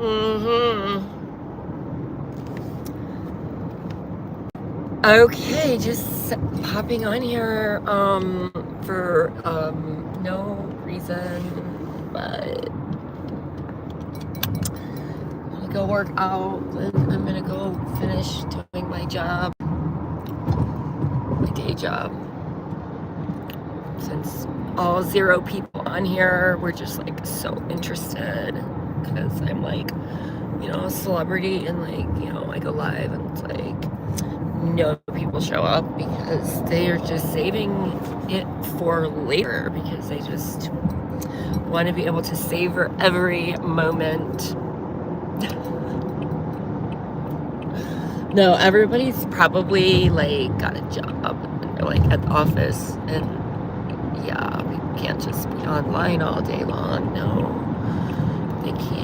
Mm-hmm. Okay, just popping on here for no reason, but I'm gonna go work out and I'm gonna go finish doing my job, my day job. Since all 0 people on here were just like so interested because I'm like, a celebrity and like, I go live and it's like no people show up because they are just saving it for later because they just want to be able to savor every moment. No, everybody's probably like got a job and they're like at the office, and yeah, we can't just be online all day long. No, they can't.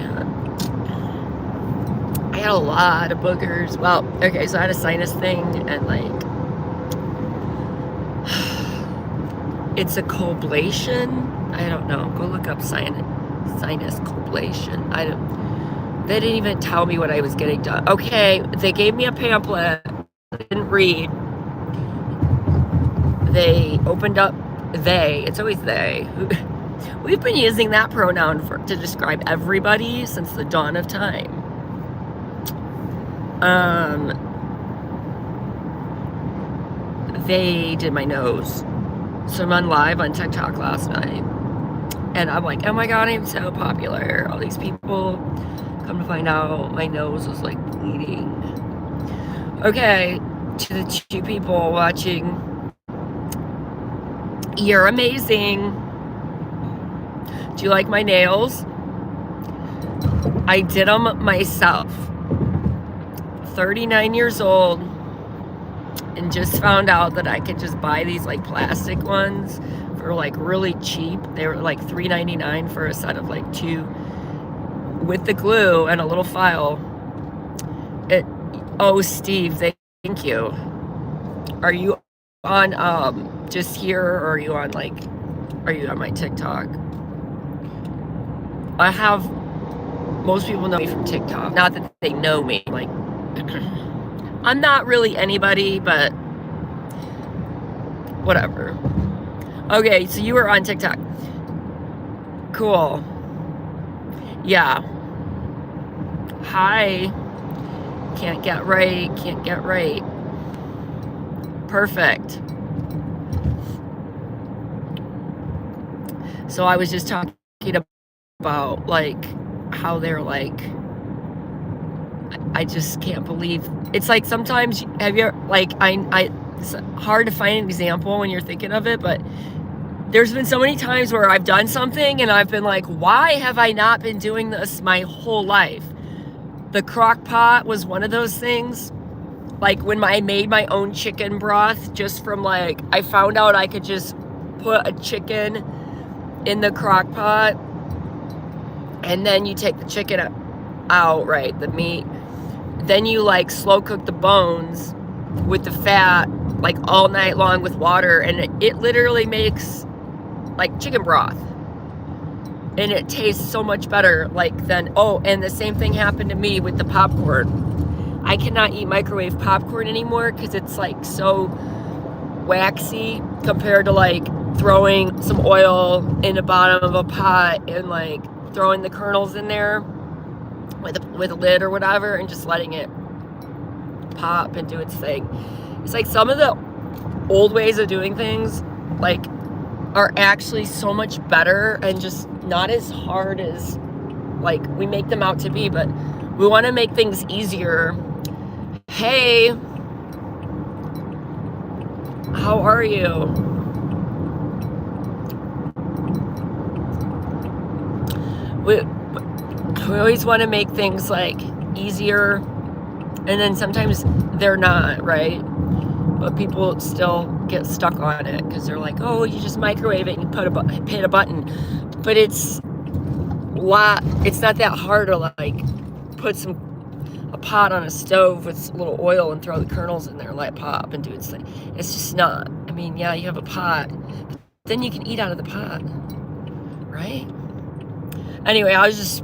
I had a lot of boogers. Well, okay, so I had a sinus thing, and like, it's a coblation. I don't know. Go look up sinus coblation. They didn't even tell me what I was getting done. Okay, they gave me a pamphlet. I didn't read. They opened up. It's always they. We've been using that pronoun to describe everybody since the dawn of time. They did my nose. So I'm on live on TikTok last night. And I'm like, oh my God, I'm so popular. All these people, come to find out my nose was like bleeding. Okay, to the 2 people watching, you're amazing. Do you like my nails? I did them myself. 39 years old, and just found out that I could just buy these like plastic ones for like really cheap. They were like $3.99 for a set of like 2 with the glue and a little file. Oh, Steve, thank you. Are you on just here, or are you on my TikTok? I have, most people know me from TikTok. Not that they know me, like I'm not really anybody, but whatever. Okay, so you were on TikTok. Cool. Yeah. Hi. Can't get right. Perfect. So I was just talking about like how they're like, I just can't believe. It's like sometimes, have you like, it's hard to find an example when you're thinking of it, but there's been so many times where I've done something and I've been like, why have I not been doing this my whole life? The crock pot was one of those things. Like when I made my own chicken broth, just from like, I found out I could just put a chicken in the crock pot, and then you take the chicken out, right, the meat, then you like slow cook the bones with the fat like all night long with water, and it literally makes like chicken broth, and it tastes so much better and the same thing happened to me with the popcorn. I cannot eat microwave popcorn anymore because it's like so waxy compared to like throwing some oil in the bottom of a pot and like throwing the kernels in there with a lid or whatever and just letting it pop and do its thing. It's like some of the old ways of doing things like are actually so much better and just not as hard as like we make them out to be, but we want to make things easier. Hey, how are you? We always want to make things like easier, and then sometimes they're not, right? But people still get stuck on it because they're like, oh, you just microwave it and you hit a button. But it's not that hard to like put a pot on a stove with a little oil and throw the kernels in there and let it pop and do its thing. It's just not. I mean, yeah, you have a pot, but then you can eat out of the pot, right? Anyway, I was just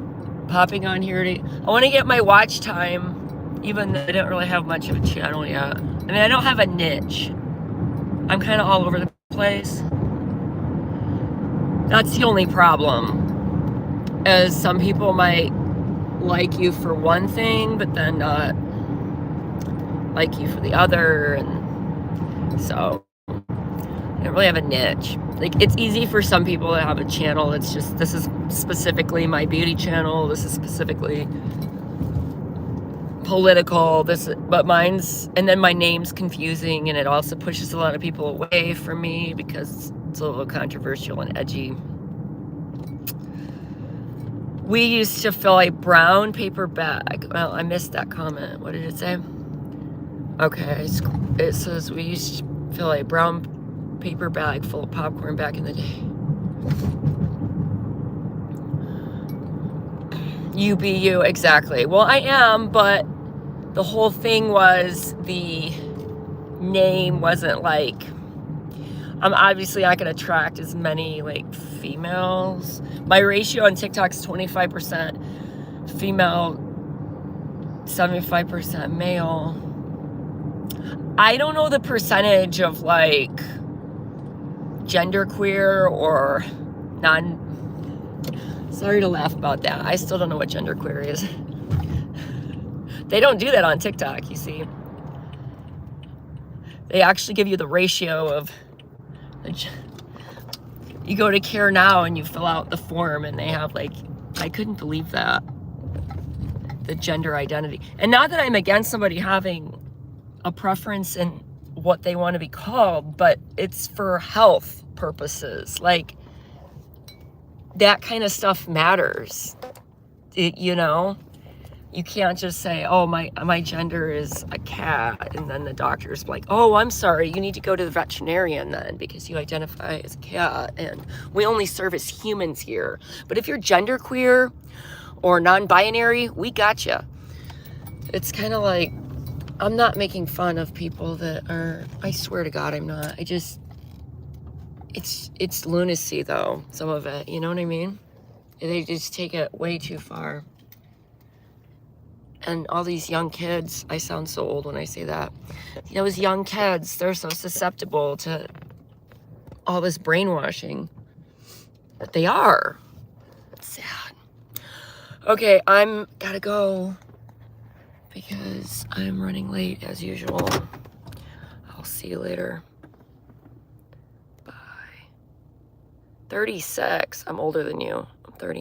popping on here to, I want to get my watch time, even though I don't really have much of a channel yet. I mean, I don't have a niche. I'm kind of all over the place. That's the only problem, as some people might like you for one thing, but then not like you for the other, and so I don't really have a niche. Like, it's easy for some people to have a channel. It's just, this is specifically my beauty channel. This is specifically political. But mine's, and then my name's confusing, and it also pushes a lot of people away from me because it's a little controversial and edgy. We used to fill a brown paper bag. Well, I missed that comment. What did it say? Okay, it says we used to fill a brown paper bag full of popcorn back in the day. You be you, exactly. Well, I am, but the whole thing was the name wasn't like, I'm obviously not going to attract as many like females. My ratio on TikTok is 25% female, 75% male. I don't know the percentage of like genderqueer or non. Sorry to laugh about that. I still don't know what genderqueer is. They don't do that on TikTok, you see. They actually give you the ratio of. You go to Care Now and you fill out the form, and they have like, I couldn't believe that. The gender identity. And not that I'm against somebody having a preference in what they want to be called, but it's for health purposes. Like, that kind of stuff matters. You know, you can't just say, oh, my gender is a cat, and then the doctor's like, oh, I'm sorry, you need to go to the veterinarian then because you identify as a cat, and we only service humans here. But if you're genderqueer or non-binary, we gotcha. It's kind of like, I'm not making fun of people that are, I swear to God, I'm not. I just, it's lunacy though, some of it, you know what I mean? They just take it way too far. And all these young kids, I sound so old when I say that. Those young kids, they're so susceptible to all this brainwashing. But they are. It's sad. Okay, gotta go because I'm running late as usual. I'll see you later. Bye. 36. I'm older than you.